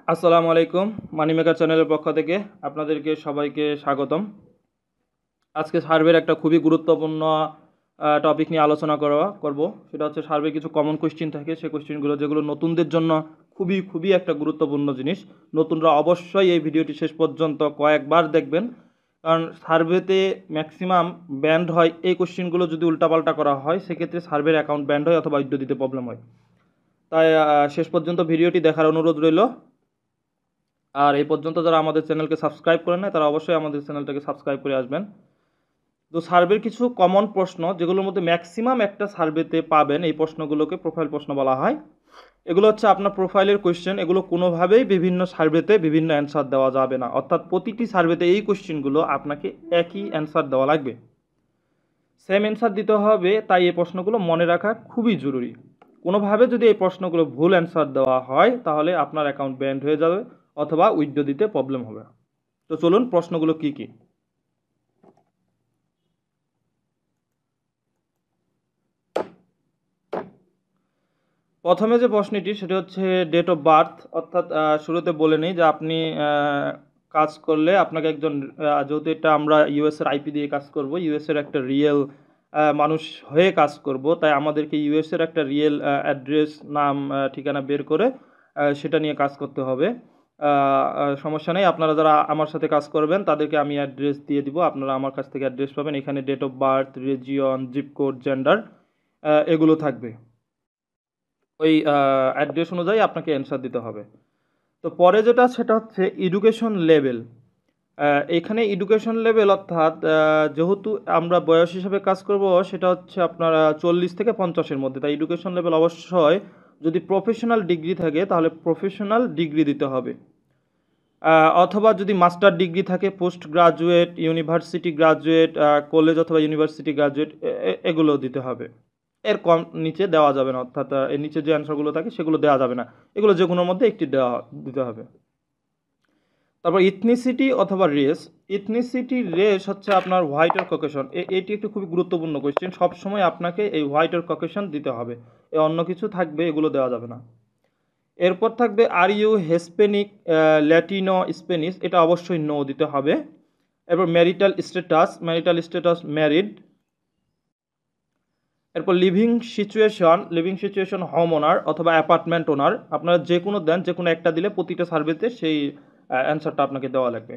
আসসালামু আলাইকুম। মানি মেকার চ্যানেলের পক্ষ থেকে আপনাদেরকে সবাইকে স্বাগতম। আজকে সার্ভের একটা খুবই গুরুত্বপূর্ণ টপিক নিয়ে আলোচনা করব। সেটা হচ্ছে সার্ভে কিছু কমন কোয়েশ্চেন থাকে, সেই কোয়েশ্চেনগুলো যেগুলো নতুনদের জন্য খুবই খুবই একটা গুরুত্বপূর্ণ জিনিস। নতুনরা অবশ্যই এই ভিডিওটি শেষ পর্যন্ত কয়েকবার দেখবেন, কারণ সার্ভেতে ম্যাক্সিমাম ব্যান্ড হয় এই কোয়েশ্চেনগুলো যদি উল্টাপাল্টা করা হয়, সেক্ষেত্রে সার্ভের অ্যাকাউন্ট ব্যান্ড হয় অথবা বৈধ দিতে প্রবলেম হয়। তাই শেষ পর্যন্ত ভিডিওটি দেখার অনুরোধ রইল। আর এই পর্যন্ত যারা আমাদের চ্যানেলকে সাবস্ক্রাইব করেন না, তারা অবশ্যই আমাদের চ্যানেলটাকে সাবস্ক্রাইব করে আসবেন। তো সার্ভের কিছু কমন প্রশ্ন, যেগুলোর মধ্যে ম্যাক্সিমাম একটা সার্ভেতে পাবেন, এই প্রশ্নগুলোকে প্রোফাইল প্রশ্ন বলা হয়। এগুলো হচ্ছে আপনার প্রোফাইলের কোয়েশ্চেন। এগুলো কোনোভাবেই বিভিন্ন সার্ভেতে বিভিন্ন অ্যান্সার দেওয়া যাবে না, অর্থাৎ প্রতিটি সার্ভেতে এই কোয়েশ্চেনগুলো আপনাকে একই অ্যান্সার দেওয়া লাগবে, সেম অ্যান্সার দিতে হবে। তাই এই প্রশ্নগুলো মনে রাখা খুবই জরুরি। কোনোভাবে যদি এই প্রশ্নগুলো ভুল অ্যান্সার দেওয়া হয়, তাহলে আপনার অ্যাকাউন্ট ব্যান্ড হয়ে যাবে অথবা উইথড্র দিতে প্রবলেম হবে। তো চলুন প্রশ্নগুলো কি কি। প্রথমে যে প্রশ্নটি সেটা হচ্ছে ডেট অফ বার্থ, অর্থাৎ শুরুতে বলে নিই যে আপনি কাজ করলে আপনাকে একজন, যেহেতু এটা আমরা ইউএসের আইপি দিয়ে কাজ করব, ইউএসের একটা রিয়েল মানুষ হয়ে কাজ করব, তাই আমাদেরকে ইউএসের একটা রিয়েল অ্যাড্রেস, নাম, ঠিকানা বের করে সেটা নিয়ে কাজ করতে হবে। সমস্যা নেই, আপনারা যারা আমার সাথে কাজ করবেন তাদেরকে আমি অ্যাড্রেস দিয়ে দিব, আপনারা আমার কাছ থেকে অ্যাড্রেস পাবেন। এখানে date of birth, region, zip code, gender এগুলো থাকবে। ওই অ্যাড্রেস অনুযায়ী আপনাকে অ্যান্সার দিতে হবে। তো পরে যেটা সেটা হচ্ছে এডুকেশন লেভেল। এখানে এডুকেশন লেভেল অর্থাৎ যেহেতু আমরা বয়স হিসাবে কাজ করব, সেটা হচ্ছে আপনার 40 থেকে 50-এর মধ্যে। তাই এডুকেশন লেভেল অবশ্যই, যদি প্রফেশনাল ডিগ্রি থাকে তাহলে প্রফেশনাল ডিগ্রি দিতে হবে, অথবা যদি মাস্টার ডিগ্রি থাকে, post graduate, university graduate, college অথবা ইউনিভার্সিটি গ্রাজুয়েট, এগুলো দিতে হবে। এর কম নিচে দেওয়া যাবে না, অর্থাৎ এর নিচে যে অ্যান্সারগুলো থাকে সেগুলো দেওয়া যাবে না, এগুলো যে কোনোর মধ্যে একটি দিতে হবে। তারপর ইথনিসিটি অথবা রেস। ইথনিসিটি, রেস হচ্ছে আপনার হোয়াইট আর ককেশন। এটি একটি খুবই গুরুত্বপূর্ণ কোয়েশ্চেন। সবসময় আপনাকে এই হোয়াইট আর ককেশন দিতে হবে, অন্য কিছু থাকবে এগুলো দেওয়া যাবে না। এরপর থাকবে আর ইউ হেসপেনিক, ল্যাটিনো, স্পেনিশ, এটা অবশ্যই নো দিতে হবে। এরপর ম্যারিটাল স্ট্যাটাস, ম্যারিড। এরপর লিভিং সিচুয়েশন হোম ওনার অথবা অ্যাপার্টমেন্ট ওনার, আপনারা যে কোনো দেন, যে কোনো একটা দিলে প্রতিটা সার্ভেতে সেই অ্যান্সারটা আপনাকে দেওয়া লাগবে।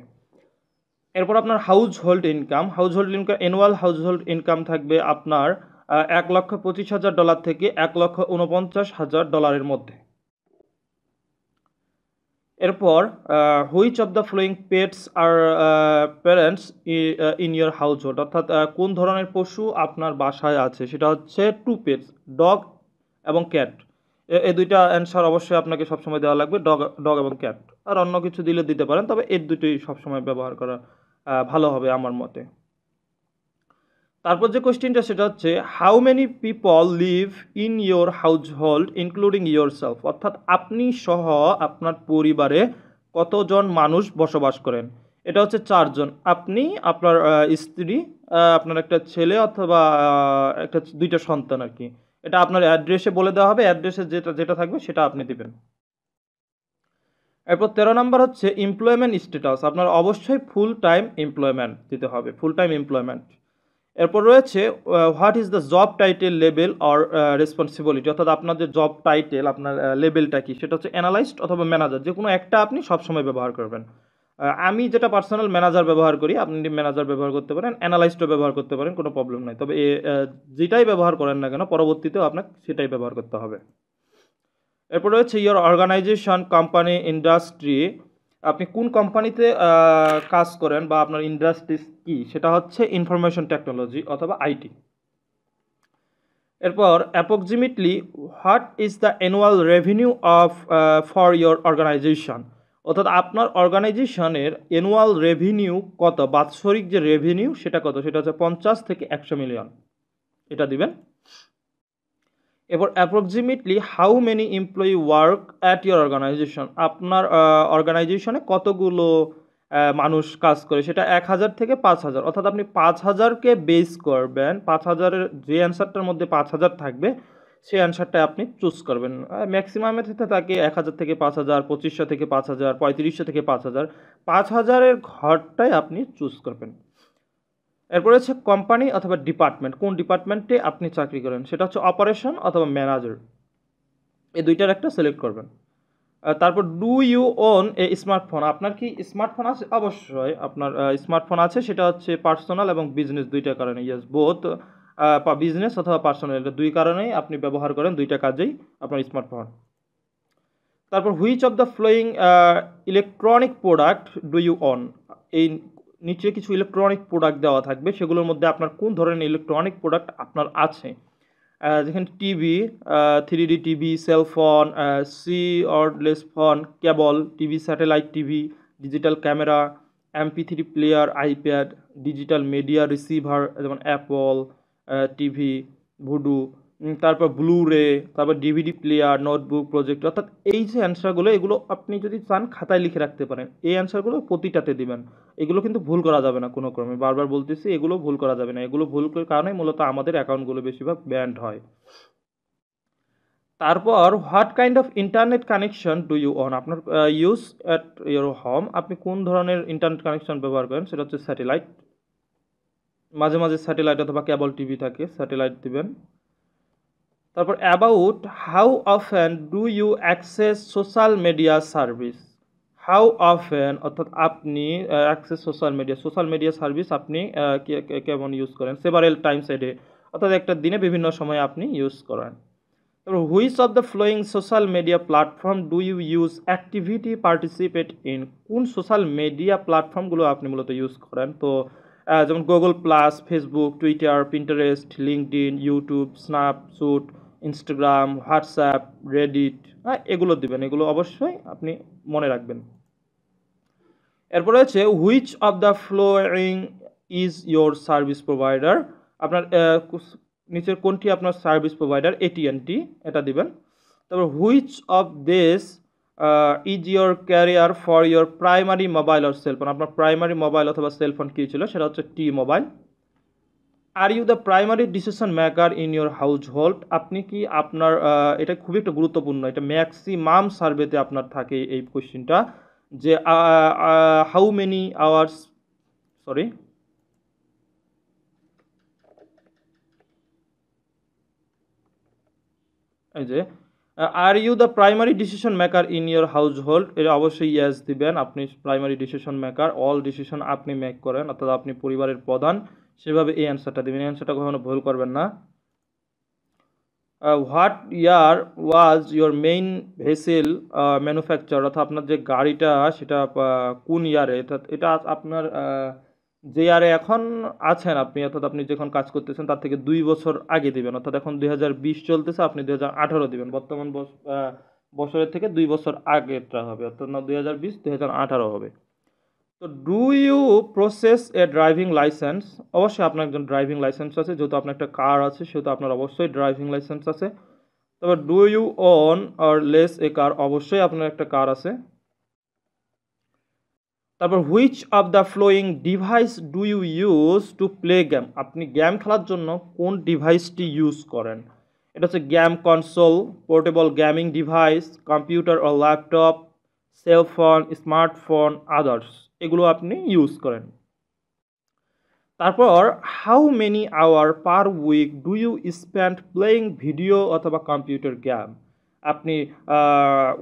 এরপর আপনার household income, annual household income থাকবে আপনার $1,25,000 থেকে $1,49,000 মধ্যে। এরপর which of the following pets are parents in your household, অর্থাৎ কোন ধরনের পশু আপনার বাসায় আছে, সেটা হচ্ছে টু পেটস, ডগ এবং ক্যাট। এই দুইটা অ্যান্সার অবশ্যই আপনাকে সবসময় দেওয়া লাগবে, ডগ এবং ক্যাট। আর অন্য কিছু দিলে দিতে পারেন, তবে এর দুটোই সবসময় ব্যবহার করা ভালো হবে আমার মতে। তারপর যে কোয়েশ্চেনটা সেটা হচ্ছে how many people live in your house hold including your self, অর্থাৎ আপনি সহ আপনার পরিবারে কতজন মানুষ বসবাস করেন। এটা হচ্ছে 4 জন, আপনি, আপনার স্ত্রী, আপনার একটা ছেলে অথবা একটা দুইটা সন্তান আর কি। এটা আপনার অ্যাড্রেসে বলে দেওয়া হবে, অ্যাড্রেসে যেটা যেটা থাকবে সেটা আপনি দিবেন। এরপর 13 নম্বর হচ্ছে এমপ্লয়মেন্ট স্ট্যাটাস, আপনার অবশ্যই ফুল টাইম এমপ্লয়মেন্ট দিতে হবে, ফুল টাইম এমপ্লয়মেন্ট। এরপর রয়েছে what is the job title, level or responsibility, অর্থাৎ আপনার যে জব টাইটেল, আপনার লেভেলটা কি, সেটা হচ্ছে অ্যানালাইস্ট অথবা ম্যানেজার, যে কোনো একটা আপনি সবসময় ব্যবহার করবেন। আমি যেটা পার্সোনাল ম্যানেজার ব্যবহার করি, আপনি ম্যানেজার ব্যবহার করতে পারেন, অ্যানালাইস্টও ব্যবহার করতে পারেন, কোনো প্রবলেম নাই। তবে যেটাই ব্যবহার করেন না কেন, পরবর্তীতেও আপনাকে সেটাই ব্যবহার করতে হবে। এরপর রয়েছে ইয়োর অর্গানাইজেশন, কোম্পানি, ইন্ডাস্ট্রি, আপনি কোন কোম্পানিতে কাজ করেন বা আপনার ইন্ডাস্ট্রি কি, সেটা হচ্ছে ইনফরমেশন টেকনোলজি অথবা আইটি। এরপর approximately what is the annual revenue of for your organisation, অর্থাৎ আপনার অর্গানাইজেশনের অ্যানুয়াল রেভিনিউ কত, বাৎসরিক যে রেভিনিউ সেটা কত, সেটা হচ্ছে 50 থেকে 100 মিলিয়ন, এটা দিবেন। এরপর approximately how many employee work at your organisation, আপনার অর্গানাইজেশনে কতগুলো মানুষ কাজ করে, সেটা 1000 থেকে 5000, অর্থাৎ আপনি 5000কে বেস করবেন, 5000-এর যে অ্যান্সারটার মধ্যে 5000 থাকবে সেই অ্যান্সারটা আপনি চুজ করবেন। ম্যাক্সিমামের ক্ষেত্রে থাকে ১,০০০ থেকে ৫,০০০, ২৫০০ থেকে ৫,০০০, ৩৫০০ থেকে ৫,০০০। ৫,০০০-এর ঘরটাই আপনি চুজ করবেন। এরপরে হচ্ছে কোম্পানি অথবা ডিপার্টমেন্ট, কোন ডিপার্টমেন্টে আপনি চাকরি করেন, সেটা হচ্ছে অপারেশন অথবা ম্যানেজার, এই দুইটার একটা সিলেক্ট করবেন। তারপর do you own a smartphone, আপনার কি স্মার্টফোন আছে? অবশ্যই আপনার স্মার্টফোন আছে, সেটা হচ্ছে পার্সোনাল এবং বিজনেস দুইটা কারণে, ইয়েস বোথ, বিজনেস অথবা পার্সোনাল, এটা দুই কারণেই আপনি ব্যবহার করেন, দুইটা কাজেই আপনার স্মার্টফোন। তারপর which of the following electronic product do you own, এই নিচে কিছু ইলেকট্রনিক প্রোডাক্ট দেওয়া থাকবে, সেগুলোর মধ্যে আপনার কোন ধরনের ইলেকট্রনিক প্রোডাক্ট আপনার আছে। যেখানে TV, 3D TV, cellphone, cordless phone, cable TV, satellite TV, digital camera, MP3 player, iPad, digital media receiver যেমন অ্যাপল টিভি, ভুডু, তারপর ব্লুরে, তারপর ডিভিডি প্লেয়ার, নোটবুক, প্রজেক্টর। অর্থাৎ এই যে অ্যান্সারগুলো, এগুলো আপনি যদি চান খাতায় লিখে রাখতে পারেন, এই অ্যান্সারগুলো প্রতিটাতে দিবেন। এগুলো কিন্তু ভুল করা যাবে না কোনো ক্রমে, বারবার বলতেছি, এগুলো ভুল করা যাবে না। এগুলো ভুল করার কারণে মূলত আমাদের অ্যাকাউন্টগুলো বেশিরভাগ ব্যান্ড হয়। তারপর what kind of internet connection do you on, আপনার ইউজ অ্যাট ইউর হোম, আপনি কোন ধরনের ইন্টারনেট কানেকশন ব্যবহার করেন, সেটা হচ্ছে স্যাটেলাইট। মাঝে মাঝে স্যাটেলাইট অথবা কেবল টিভি থাকে, স্যাটেলাইট দিবেন। তারপর about how often do you access social media service, how often অর্থাৎ আপনি অ্যাক্সেস সোশ্যাল মিডিয়া সার্ভিস আপনি কেমন ইউজ করেন, সেভারেল টাইমস এ ডে, অর্থাৎ একটা দিনে বিভিন্ন সময় আপনি ইউজ করেন। তারপর which of the following social media platform do you use activity participate in, কোন সোশ্যাল মিডিয়া প্ল্যাটফর্মগুলো আপনি মূলত ইউজ করেন। তো যেমন Google plus, Facebook, Twitter, Pinterest, LinkedIn, YouTube, Snapchat, Instagram, WhatsApp, Reddit, এগুলো দিবেন, এগুলো অবশ্যই আপনি মনে রাখবেন। এরপরে হচ্ছে which of the following is your service provider, আপনার নিচের কোনটি আপনার সার্ভিস প্রোভাইডার, AT&T, এটা দিবেন। তারপর which of this is your carrier for your primary mobile or cellphone, আপনার প্রাইমারি মোবাইল অথবা সেলফোন কী ছিল, সেটা হচ্ছে T mobile. Are you the primary decision maker in your household, আপনি কি আপনার এটা খুবই একটা গুরুত্বপূর্ণ, এটা ম্যাক্সিমাম সার্ভেতে আপনার থাকে এই কোশ্চেনটা, যে হাউ মেনি আওয়ার্স, সরি, এই যে are you the primary decision maker in your household, এটা অবশ্যই ইয়েস দিবেন, আপনি primary decision maker, all decision আপনি মেক করেন, অর্থাৎ আপনি পরিবারের প্রধান, সেভাবে এই অ্যান্সারটা দেবেন, এই অ্যান্সারটা কখনো ভুল করবেন না। What year was your main vessel manufacture, অর্থাৎ আপনার যে গাড়িটা সেটা কোন ইয়ারে, এটা আপনার যে ইয়ারে এখন আছেন আপনি, অর্থাৎ আপনি যখন কাজ করতেছেন তার থেকে 2 বছর আগে দিবেন, অর্থাৎ এখন 2020 চলতেছে, আপনি 2018 দিবেন, বর্তমান বছরের থেকে 2 বছর আগেরটা হবে, অর্থাৎ না 2020, 2018 হবে। তো do you process a driving licence, অবশ্যই আপনার একজন ড্রাইভিং লাইসেন্স আছে, যেহেতু আপনার একটা কার আছে সেহেতু আপনার অবশ্যই ড্রাইভিং লাইসেন্স আছে। তারপর do you own or lease a car, অবশ্যই আপনার একটা কার আছে। তারপর which of the following device do you use to play game, আপনি গেম খেলার জন্য কোন ডিভাইসটি ইউজ করেন, এটা হচ্ছে game console, portable gaming device, computer ও ল্যাপটপ, সেলফোন, স্মার্টফোন, আদার্স, এগুলো আপনি ইউজ করেন। তারপর how many hour per week do you spend playing video অথবা কম্পিউটার গেম, আপনি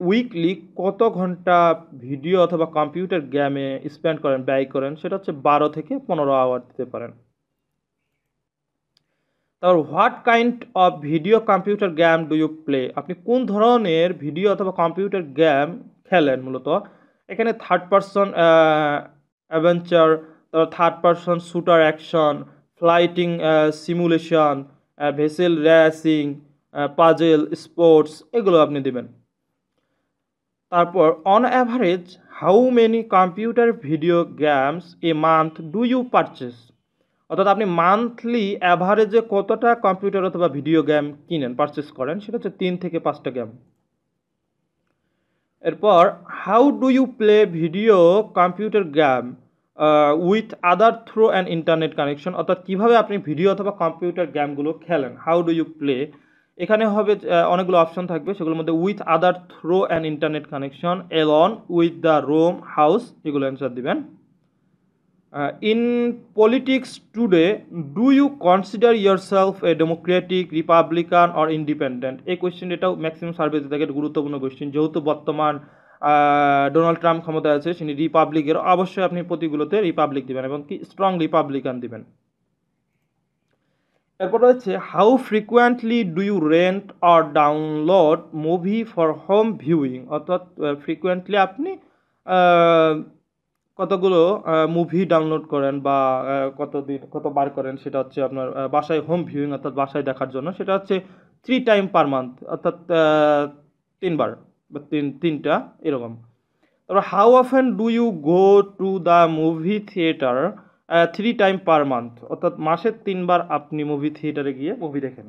উইকলি কত ঘন্টা ভিডিও অথবা কম্পিউটার গেমে স্পেন্ড করেন, ব্যয় করেন, সেটা হচ্ছে 12 থেকে 15 আওয়ার দিতে পারেন। তারপর what kind of video computer game do you play, আপনি কোন ধরনের ভিডিও অথবা কম্পিউটার গেম খেলেন মূলত, এখানে থার্ড পারসন অ্যাডভেঞ্চার, তারপর third person shooter action, flighting simulation, vessel racing, puzzle, sports, এগুলো আপনি দেবেন। তারপর on average how many computer video games a month do you purchase, অর্থাৎ আপনি মান্থলি অ্যাভারেজে কতটা কম্পিউটার অথবা ভিডিও গেম কিনেন, পারচেস করেন, সেটা হচ্ছে 3 থেকে 5টা গেম। এরপর how do you play video computer game with other through an internet connection, অর্থাৎ কীভাবে আপনি ভিডিও অথবা কম্পিউটার গেমগুলো খেলেন, হাউ ডু ইউ প্লে, এখানে হবে অনেকগুলো অপশন থাকবে, সেগুলোর মধ্যে with other through an internet connection, alone, with the room house, এগুলো অ্যান্সার দিবেন। In politics today, do you consider yourself a democratic, republican or independent? এই কোয়েশ্চেন, এটাও ম্যাক্সিমাম সার্ভেতে থাকে, এটা গুরুত্বপূর্ণ কোয়েশ্চেন। যেহেতু বর্তমান ডোনাল্ড ট্রাম্প ক্ষমতায় আছে, তিনি রিপাবলিকের, অবশ্যই আপনি প্রতিগুলোতে রিপাবলিক দিবেন এবং কি স্ট্রং রিপাবলিকান দিবেন। এরপর রয়েছে how frequently do you rent or download movie for home viewing, অর্থাৎ ফ্রিকুয়েন্টলি আপনি কতগুলো মুভি ডাউনলোড করেন বা কতবার করেন, সেটা হচ্ছে আপনার বাসায় হোম ভিউইং অর্থাৎ বাসায় দেখার জন্য, সেটা হচ্ছে 3 টাইম পার মান্থ, অর্থাৎ 3বার বা তিনটা এরকম। তারপর how often do you go to the movie theatre 3 time per month, অর্থাৎ মাসে 3বার আপনি মুভি থিয়েটারে গিয়ে মুভি দেখেন।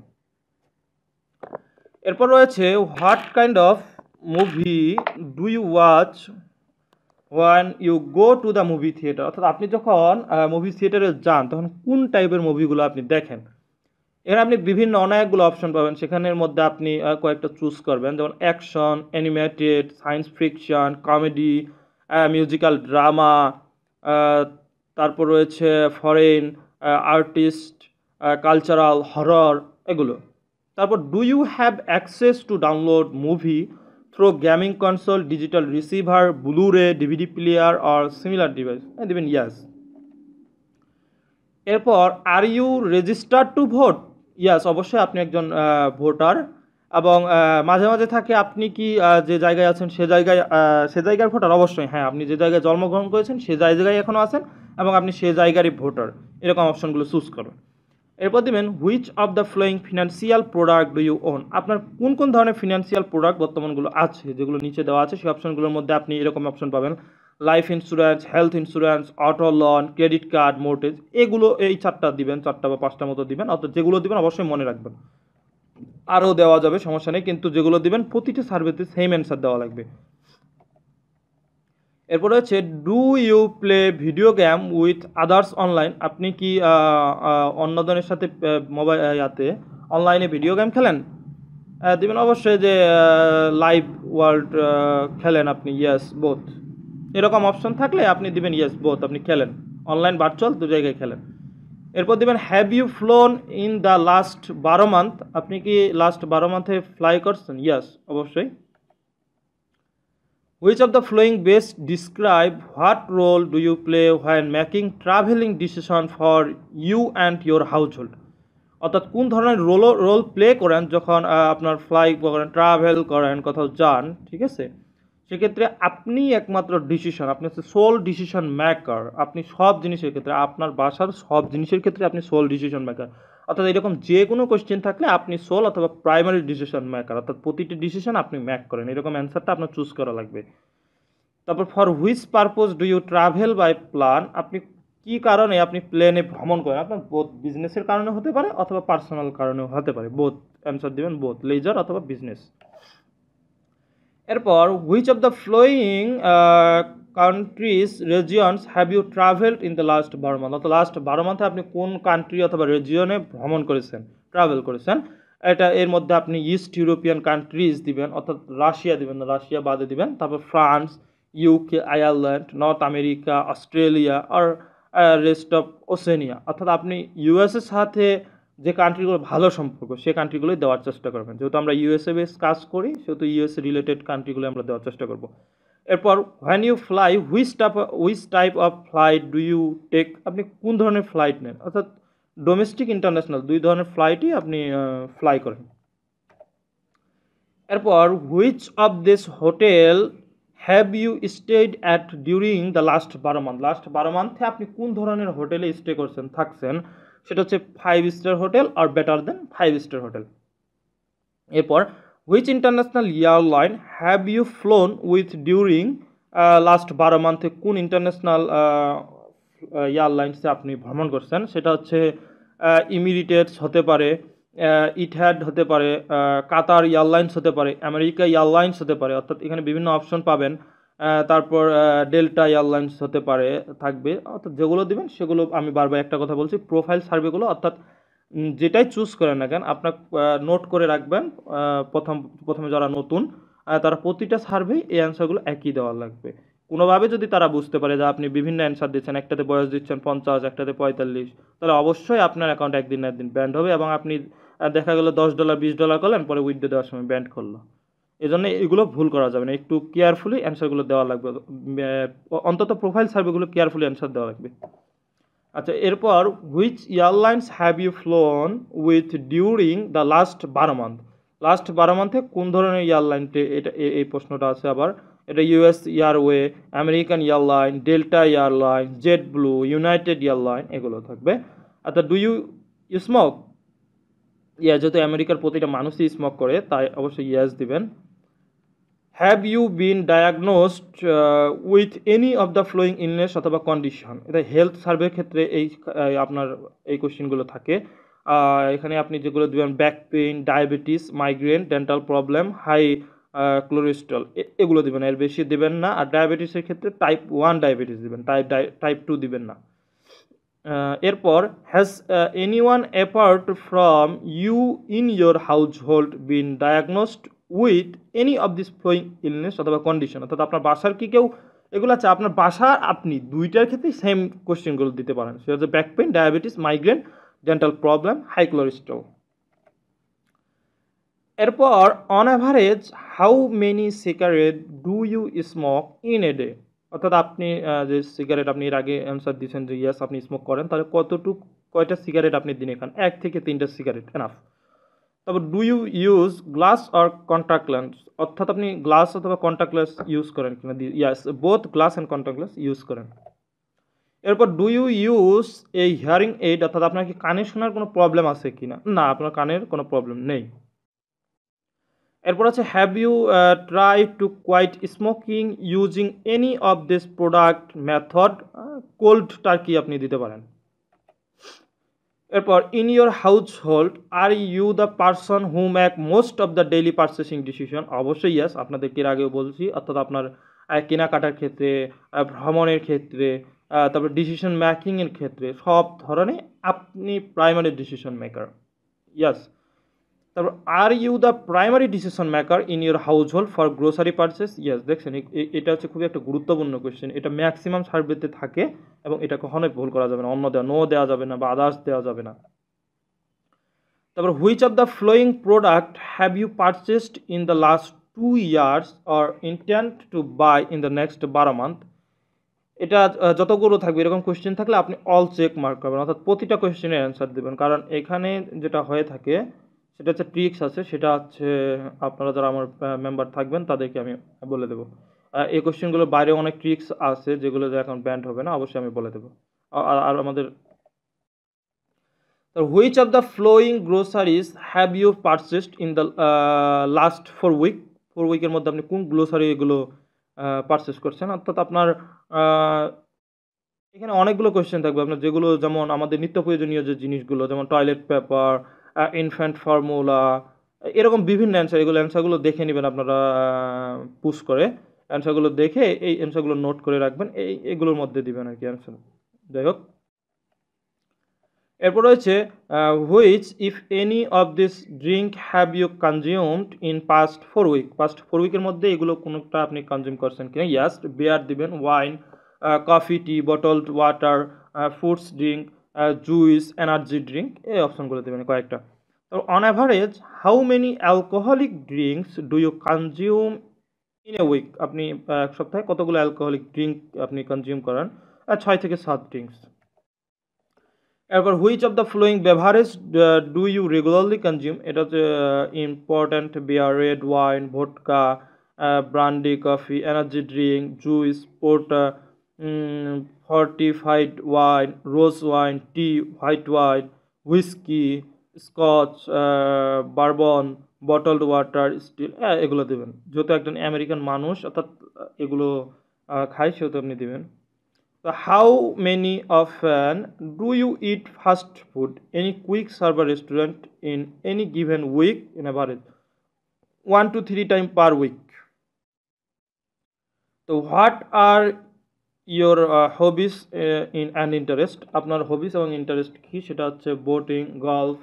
এরপর রয়েছে what kind of movie do you watch when you go to the movie theatre, অর্থাৎ আপনি যখন মুভি থিয়েটারে যান তখন কোন টাইপের মুভিগুলো আপনি দেখেন। এখানে আপনি বিভিন্ন অনেকগুলো অপশন পাবেন, সেখানের মধ্যে আপনি কয়েকটা চুজ করবেন, যেমন action, animated, science fiction, comedy, musical drama, তারপর রয়েছে ফরেন, আর্টিস্ট, কালচারাল, হরর, এগুলো। তারপর do you have access to download movie through gaming console, digital receiver, Blu ray, DVD player or similar device, দেবেন ইয়াস। এরপর are you registered to vote, yes, অবশ্যই আপনি একজন voter. এবং মাঝে মাঝে থাকে আপনি কি যে জায়গায় আছেন সে জায়গার ভোটার, অবশ্যই হ্যাঁ, আপনি যে জায়গায় জন্মগ্রহণ করেছেন সে জায়গায় এখনও আছেন এবং আপনি সে জায়গারই ভোটার, এরকম অপশনগুলো চুজ করবেন। এরপর দেবেন which of the following financial product do you own, আপনার কোন কোন ধরনের ফিনান্সিয়াল প্রোডাক্ট বর্তমানগুলো আছে, যেগুলো নিচে দেওয়া আছে সেই অপশনগুলোর মধ্যে আপনি এরকম অপশন পাবেন: life insurance, health insurance, auto loan, credit card, mortgage, এগুলো এই 4টা দিবেন, 4টা বা 5টা মতো দিবেন, অর্থাৎ যেগুলো দিবেন অবশ্যই মনে রাখবেন। আরও দেওয়া যাবে, সমস্যা নেই, কিন্তু যেগুলো দিবেন প্রতিটি সার্ভেতে সেম অ্যান্সার দেওয়া লাগবে। এরপর হচ্ছে do you play video game with others online, আপনি কি অন্যজনের সাথে মোবাইল অনলাইনে ভিডিও গেম খেলেন, দিবেন অবশ্যই যে লাইভ ওয়ার্ল্ড খেলেন আপনি, ইয়েস বোথ, এরকম অপশন থাকলে আপনি দিবেন ইয়েস বোথ, আপনি খেলেন অনলাইন ভার্চুয়াল 2 জায়গায় খেলেন। এরপর দিবেন have you flown in the last 12 month, আপনি কি লাস্ট 12 মান্থে ফ্লাই করছেন, ইয়েস অবশ্যই। Which of the following best describe what role do you play when making travelling decision for you and your household, অর্থাৎ কোন ধরনের রোল প্লে করেন যখন আপনার ফ্লাই করেন, ট্রাভেল করেন, কোথাও যান, ঠিক আছে, সেক্ষেত্রে আপনি একমাত্র ডিসিশন, আপনি হচ্ছে সোল ডিসিশন মেকার, আপনি সব জিনিসের ক্ষেত্রে, আপনার বাসার সব জিনিসের ক্ষেত্রে আপনি সোল ডিসিশন মেকার, অর্থাৎ এরকম যে কোনো কোয়েশ্চেন থাকলে আপনি সোল অথবা প্রাইমারি ডিসিশন মেকার, অর্থাৎ প্রতিটি ডিসিশন আপনি মেক করেন, এরকম অ্যান্সারটা আপনার চুজ করা লাগবে। তারপর for which purpose do you travel by plane, আপনি কি কারণে আপনি প্লেনে ভ্রমণ করেন, আপনার বোথ বিজনেসের কারণে হতে পারে অথবা পার্সোনাল কারণেও হতে পারে, বোথ অ্যান্সার দেবেন বোথ, লেজার অথবা বিজনেস। এরপর which of the following countries regions have you travelled in the last 12 month, অর্থাৎ লাস্ট 12 মান্থে আপনি কোন কান্ট্রি অথবা রিজিয়নে ভ্রমণ করেছেন, ট্রাভেল করেছেন, এটা এর মধ্যে আপনি ইস্ট ইউরোপিয়ান কান্ট্রিজ দিবেন, অর্থাৎ রাশিয়া দিবেন না, রাশিয়া বাদে দিবেন, তারপর France, UK, Ireland, North America, Australia আর রেস্ট অফ ওশেনিয়া, অর্থাৎ আপনি ইউএসের সাথে যে কান্ট্রিগুলো ভালো সম্পর্ক সেই কান্ট্রিগুলোই দেওয়ার চেষ্টা করবেন, যেহেতু আমরা ইউএসএ বেস কাজ করি সেহেতু ইউএসএ রিলেটেড কান্ট্রিগুলো আমরা দেওয়ার চেষ্টা করব। এরপর when you fly which type of flight do you take, আপনি কোন ধরনের ফ্লাইট নেন, অর্থাৎ ডোমেস্টিক, ইন্টারন্যাশনাল 2 ধরনের ফ্লাইটই আপনি ফ্লাই করেন। এরপর which of this hotel have you stayed at during the last 12 month, last 12 মান্থে আপনি কোন ধরনের হোটেলে স্টে করছেন, থাকছেন, সেটা হচ্ছে 5 স্টার হোটেল আর বেটার দেন 5 স্টার হোটেল। এরপর which international airline have you flown with during last 12 মান্থে কোন ইন্টারন্যাশনাল এয়ারলাইন্সে আপনি ভ্রমণ করছেন, সেটা হচ্ছে ইমিরেটস হতে পারে, ইটহ্যাড হতে পারে, কাতার এয়ারলাইন্স হতে পারে, আমেরিকা এয়ারলাইন্স হতে পারে, অর্থাৎ এখানে বিভিন্ন অপশন পাবেন। তারপর ডেল্টা এয়ারলাইন্স হতে পারে, থাকবে, অর্থাৎ যেগুলো দিবেন সেগুলো, আমি বারবার একটা কথা বলছি, প্রোফাইল সার্ভেগুলো, অর্থাৎ যেটাই চুজ করেন না কেন আপনার নোট করে রাখবেন। প্রথমে যারা নতুন তারা প্রতিটা সার্ভে এই অ্যান্সারগুলো একই দেওয়া লাগবে। কোনোভাবে যদি তারা বুঝতে পারে যে আপনি বিভিন্ন অ্যান্সার দিচ্ছেন, একটাতে বয়স দিচ্ছেন 50, একটাতে 45, তাহলে অবশ্যই আপনার অ্যাকাউন্ট একদিন না একদিন ব্যান্ড হবে এবং আপনি দেখা গেলো $10 $20 করলেন, পরে উইথড্র দেওয়ার সময় ব্যান্ড করলো। এই জন্য এগুলো ভুল করা যাবে না, একটু কেয়ারফুলি অ্যান্সারগুলো দেওয়া লাগবে। অন্তত প্রোফাইল সার্ভেগুলো কেয়ারফুলি অ্যান্সার দেওয়া লাগবে। আচ্ছা, এরপর which airlines have you flown with during the last 12 month? Last 12 মান্থে কোন ধরনের এয়ারলাইনতে এটা এই প্রশ্নটা আছে আবার। এটা US airway, American airline, Delta airline, JetBlue, United airline, এগুলো থাকবে। আচ্ছা, ডু ইউ স্মোক? যেহেতু আমেরিকার প্রতিটা মানুষই স্মোক করে তাই অবশ্যই ইয়েস দিবেন। Have you been diagnosed with any of the following illness অথবা কন্ডিশন? এটা হেলথ সার্ভের ক্ষেত্রে আপনার এই কোশ্চেনগুলো থাকে। এখানে আপনি যেগুলো দেবেন back pain, diabetes, migraine, dental problem, high cholesterol, এগুলো দিবেন, এর বেশি দিবেন না। আর ডায়াবেটিসের ক্ষেত্রে টাইপ 1 ডায়াবেটিস দিবেন, টাইপ 2 দিবেন না। এরপর has anyone apart from you in your household been diagnosed with any of this following illness অথবা কন্ডিশন? অর্থাৎ আপনার বাসার কি কেউ এগুলো আছে? আপনার বাসা আপনি দুইটার ক্ষেত্রেই সেম কোশ্চেনগুলো দিতে পারেন, সেটা হচ্ছে back pain, diabetes, migraine, dental problem, high cholesterol. এরপর on average how many cigarette do you smoke in a day? অর্থাৎ আপনি যে সিগারেট আপনি এর আগে অ্যান্সার দিয়েছেন যে ইয়েস আপনি স্মোক করেন, তাহলে কয়টা সিগারেট আপনি দিনে খান? 1 থেকে 3টা সিগারেট এনাফ। তারপর do you use glass or contact lens? অর্থাৎ আপনি গ্লাস অথবা কন্ট্যাক্ট লেন্স ইউজ করেন কিনা? Yes, both glass and contact lens use করেন। এরপর do you use a hearing aid? অর্থাৎ আপনার কি কানে শোনার কোনো প্রবলেম আছে কিনা? না, আপনার কানের কোনো প্রবলেম নেই। এরপর আছে have you try to quit smoking using any of this product method? Cold turkey আপনি দিতে পারেন। এরপর in your household are you the person who make most of the daily purchasing decision? অবশ্যই yes, আপনাদেরকে এর আগেও বলছি। অর্থাৎ আপনার কেনাকাটার ক্ষেত্রে, ভ্রমণের ক্ষেত্রে, তারপর ডিসিশন মেকিংয়ের ক্ষেত্রে সব ধরনের আপনি প্রাইমারি ডিসিশন মেকার। ইয়াস। তারপর are you the primary decision maker in your household for grocery purchase? Yes. দেখছেন, এটা হচ্ছে খুবই একটা গুরুত্বপূর্ণ কোয়েশ্চেন। এটা ম্যাক্সিমাম সার্ভেতে থাকে এবং এটা কখনোই ভুল করা যাবে না। নো দেওয়া যাবে না বা আদার্স দেওয়া যাবে না। তারপর which of the following product have you purchased in the last 2 years or intent to buy in the next 12 month? এটা যতগুলো থাকবে এরকম কোয়েশ্চেন থাকলে আপনি অল চেক মার্ক করবেন, অর্থাৎ প্রতিটা কোয়েশ্চেনের অ্যান্সার দেবেন। কারণ এখানে যেটা হয়ে থাকে সেটা হচ্ছে ট্রিক্স আছে, সেটা হচ্ছে আপনারা যারা আমার মেম্বার থাকবেন তাদেরকে আমি বলে দেবো। এই কোয়েশ্চেনগুলোর বাইরে অনেক ট্রিক্স আছে যেগুলো এখন ব্যান্ড হবে না, অবশ্যই আমি বলে দেবো। আর আমাদের which of the following groceries have you purchased in the last 4 week? 4 week-এর মধ্যে আপনি কোন গ্রোসারি এগুলো পারচেস করছেন? অর্থাৎ আপনার এখানে অনেকগুলো কোয়েশ্চেন থাকবে আপনার, যেগুলো যেমন আমাদের নিত্য প্রয়োজনীয় যে জিনিসগুলো, যেমন টয়লেট পেপার, ইনফ্যান্ট ফর্মুলা, এরকম বিভিন্ন অ্যান্সার। এগুলো অ্যান্সারগুলো দেখে নেবেন আপনারা, পুশ করে অ্যান্সারগুলো দেখে এই অ্যান্সারগুলো নোট করে রাখবেন, এগুলোর মধ্যে দিবেন আর কি অ্যান্সার। যাই হোক, এরপর রয়েছে which if any of this drink have you consumed in past 4 week? Past 4 week-এর মধ্যে এগুলো কোনোটা আপনি কনজিউম করছেন কিনা? ইয়াস, বিয়ার দিবেন, wine, coffee, tea, bottled water, fruits drink, juice, energy drink, এই অপশনগুলো দেবেন কয়েকটা। তো on average how many alcoholic drinks do you consume in a week? আপনি এক সপ্তাহে কতগুলো অ্যালকোহলিক ড্রিঙ্ক আপনি কনজিউম করেন? 6 থেকে 7 ড্রিঙ্কস। এরপর which of the following beverage do you regularly consume? এটা হচ্ছে important beer, red wine, vodka, brandy, coffee, energy drink, juice, porter, fortified wine, rose wine, tea, white wine, whisky, Scotch, bourbon, bottled water, still, এগুলো দেবেন। যেহেতু একজন American মানুষ অর্থাৎ এগুলো খায়, সেহেতু আপনি দেবেন। So how many often do you eat fast food? Any quick server restaurant in any given week in average? 1 to 3 times per week. So what are your hobbies in and interest, আপনার hobbies এবং interest কী, সেটা হচ্ছে boating, golf,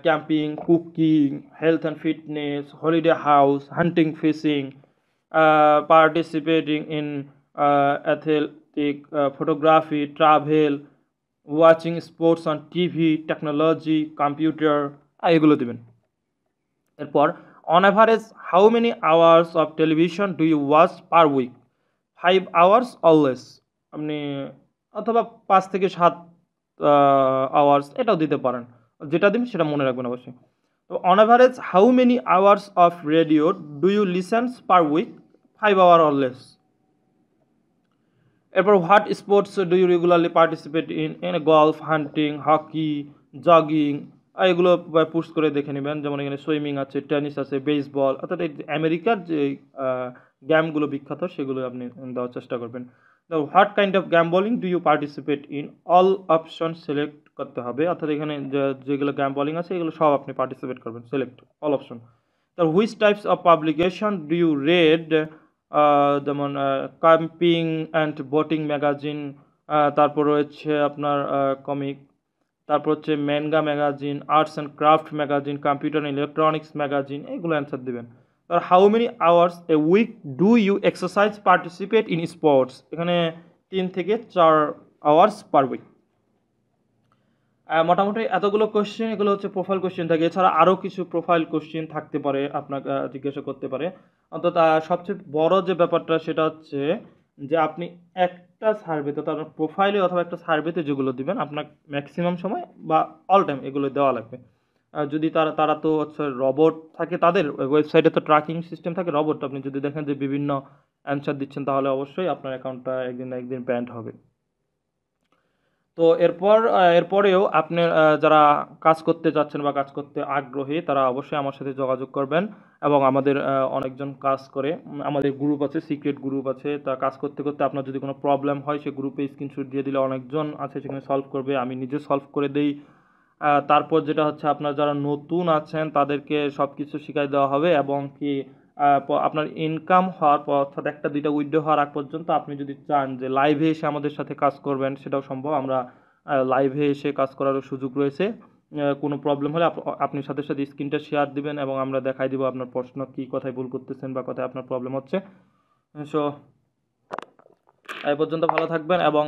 camping, cooking, health and fitness, holiday house, hunting, fishing, participating in athletic, photography, travel, watching sports on TV, technology, computer, এগুলো দেবেন। এরপর on average how many hours of television do you watch per week, 5 hours always, আপনি অথবা 5 থেকে 7 hours এটাও দিতে পারেন, যেটা দিন সেটা মনে রাখবেন অবশ্যই। তো on average how many hours of radio do you listens per week, 5 hour always. এরপর what sports do you regularly participate in golf, hunting, hockey, jogging, এগুলো পুশ করে দেখে নেবেন, যেমন এখানে সুইমিং আছে, টেনিস আছে, বেসবল, অর্থাৎ এই আমেরিকার যে গেমগুলো বিখ্যাত সেগুলো আপনি দেওয়ার চেষ্টা করবেন। What kind of game bowling do you participate in, all option select করতে হবে, অর্থাৎ এখানে যেগুলো গেম বোলিং আছে এগুলো সব আপনি পার্টিসিপেট করবেন, সিলেক্ট অল অপশন। তো which types of publication do you read, যেমন ক্যাম্পিং অ্যান্ড বোটিং ম্যাগাজিন, তারপর রয়েছে আপনার কমিক, তারপর হচ্ছে manga magazine, arts and craft magazine, computer and electronics magazine, এগুলো অ্যান্সার দেবেন। আর how many hours a week do you exercise participate in sports, এখানে 3 থেকে 4 আওয়ার্স পার উইক। মোটামুটি এতগুলো কোশ্চেন, এগুলো হচ্ছে প্রোফাইল কোশ্চেন থাকে, এছাড়া আরও কিছু প্রোফাইল কোশ্চেন থাকতে পারে, আপনাকে জিজ্ঞাসা করতে পারে। অন্তত সবচেয়ে বড় যে ব্যাপারটা সেটা হচ্ছে যে আপনি একটা সার্ভেতে, তার প্রোফাইলে অথবা একটা সার্ভেতে যেগুলো দিবেন আপনার ম্যাক্সিমাম সময় বা অল টাইম এগুলো দেওয়া লাগবে। যদি তারা তারা তো হচ্ছে রবট থাকে, তাদের ওয়েবসাইটে তো ট্র্যাকিং সিস্টেম থাকে রবট, আপনি যদি দেখেন যে বিভিন্ন অ্যান্সার দিচ্ছেন তাহলে অবশ্যই আপনার অ্যাকাউন্টটা একদিন না একদিন ব্যান্ড হবে। তো এরপরেও আপনি যারা কাজ করতে যাচ্ছেন বা কাজ করতে আগ্রহী তারা অবশ্যই আমার সাথে যোগাযোগ করবেন, এবং আমাদের অনেকজন কাজ করে, আমাদের গ্রুপ আছে, সিক্রেট গ্রুপ আছে, তা কাজ করতে করতে আপনার যদি কোনো প্রবলেম হয় সে গ্রুপে স্ক্রিনশট দিয়ে দিলে অনেকজন আছে সেখানে সলভ করবে, আমি নিজে সলভ করে দেই। তারপর যেটা হচ্ছে আপনার যারা নতুন আছেন তাদেরকে সব কিছু শিখাই দেওয়া হবে, এবং কি আপনার ইনকাম হওয়ার পর, অর্থাৎ 1-2টা উইথড্র হওয়ার আগ পর্যন্ত আপনি যদি চান যে লাইভে এসে আমাদের সাথে কাজ করবেন সেটাও সম্ভব, আমরা লাইভে এসে কাজ করারও সুযোগ রয়েছে। কোনো প্রবলেম হলে আপনি সাথে সাথে স্ক্রিনটা শেয়ার দিবেন এবং আমরা দেখাই দিব আপনার প্রশ্ন কী, কথায় ভুল করতেছেন বা কথায় আপনার প্রবলেম হচ্ছে। সো এই পর্যন্ত ভালো থাকবেন, এবং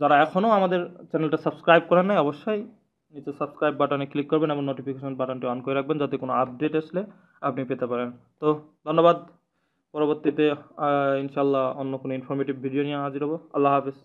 যারা এখনও আমাদের চ্যানেলটা সাবস্ক্রাইব করেন নাই অবশ্যই নিচে সাবস্ক্রাইব বাটনে ক্লিক করবেন এবং নোটিফিকেশন বাটনটি অন করে রাখবেন যাতে কোনো আপডেট আসলে আপনি পেতে পারেন। তো ধন্যবাদ, পরবর্তীতে ইনশাল্লাহ অন্য কোনো ইনফরমেটিভ ভিডিও নিয়ে হাজির হবো। আল্লাহ হাফেজ।